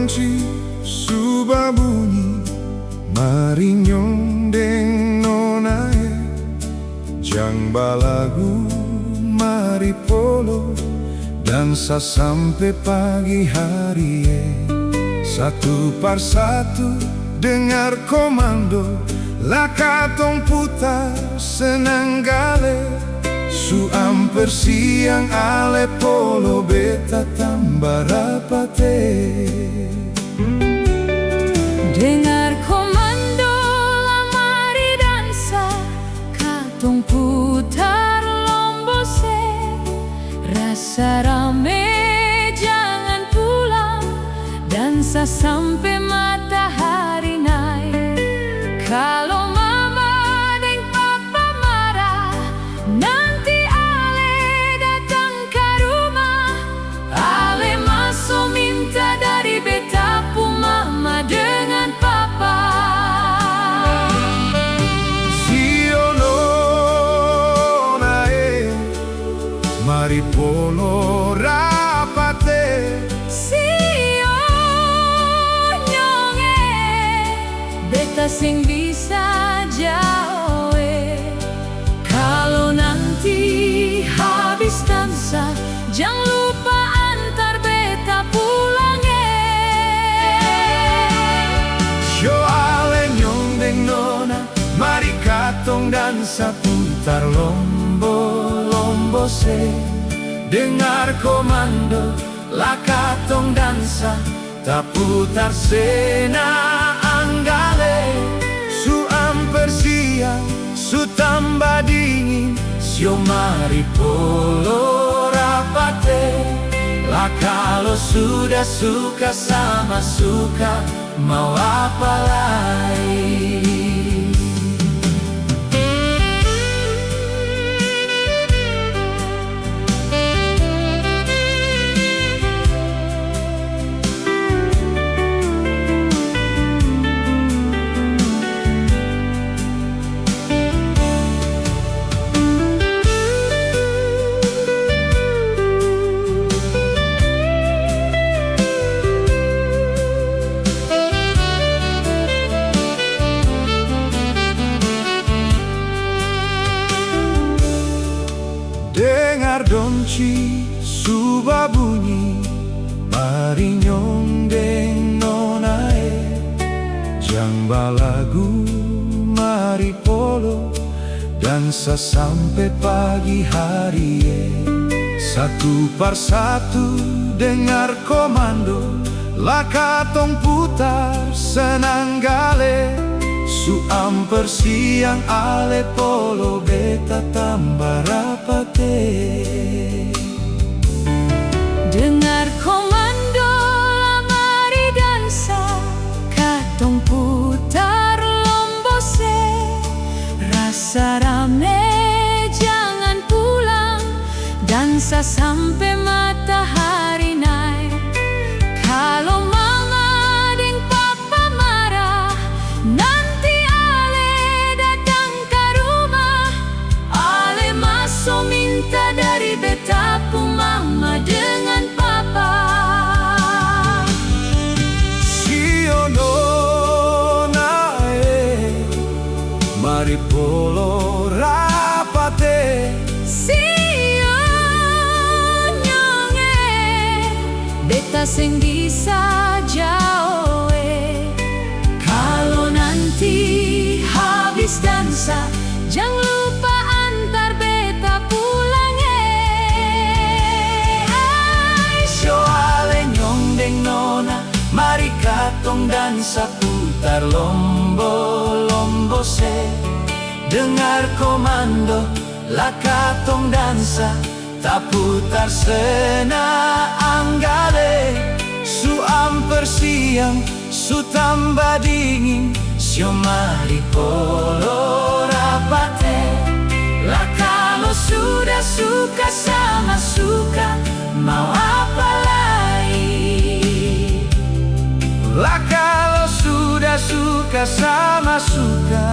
donci suba bunyi, mari nyondeng nonae. Jang balagu, mari polo, dansa sampai pagi hari. Satu persatu dengar komando, lakatong putar senang gale. Su amper siang ale polo beta tambah rapate. Dengar komando la mari dansa, katong putar lombose. Rasa rame jangan pulang, dansa sampai matahari naik. Kalau mama deng papa marah, nanti ale datang ke rumah. Ale masuk minta dari beta pu mama dengan papa. Siono nae, mari polo rapate. Sio nyonge, beta sing bisa jauh. Kalau nanti habis dansa, jangan lupa antar beta pulang. Yo ale nyondeng nona, mari katong dansa putar lombo se. Dengar komando, la katong dansa, tak putar sena anggale. Su amper siang, su tambah dingin, sio mari polo rapate. Lah kalau sudah suka sama suka, mau apa lagi? Dengar donci suba bunyi, mari nyondeng nonae. Jang balagu, mari polo, dansa sampai pagi hari. Satu persatu dengar komando, la katong putar senang gale. Su amper siang ale polo beta tambah rapate. Dengar komando la mari dansa, katong putar lombose. Rasa rame jangan pulang, dansa sampai matahari naik. Kalau mama deng papa marah, nanti ale datang ke rumah. Ale masuk minta dari beta pu mama dengan papa. Siono nae, mari polo rapate. Sio nyonge, beta sing bisa jauh. Kalau nanti habis dansa, jangan lupa antar beta pulang. Yo ale nyondeng nona, mari katong dansa putar lombo se. Dengar komando, la katong dansa, tak putar sena anggale. Su amper siang, su tambah dingin, sio mari polo rapate. Lah kalau sudah suka sama suka, mau apa lagi? Lah kalau sudah suka sama suka.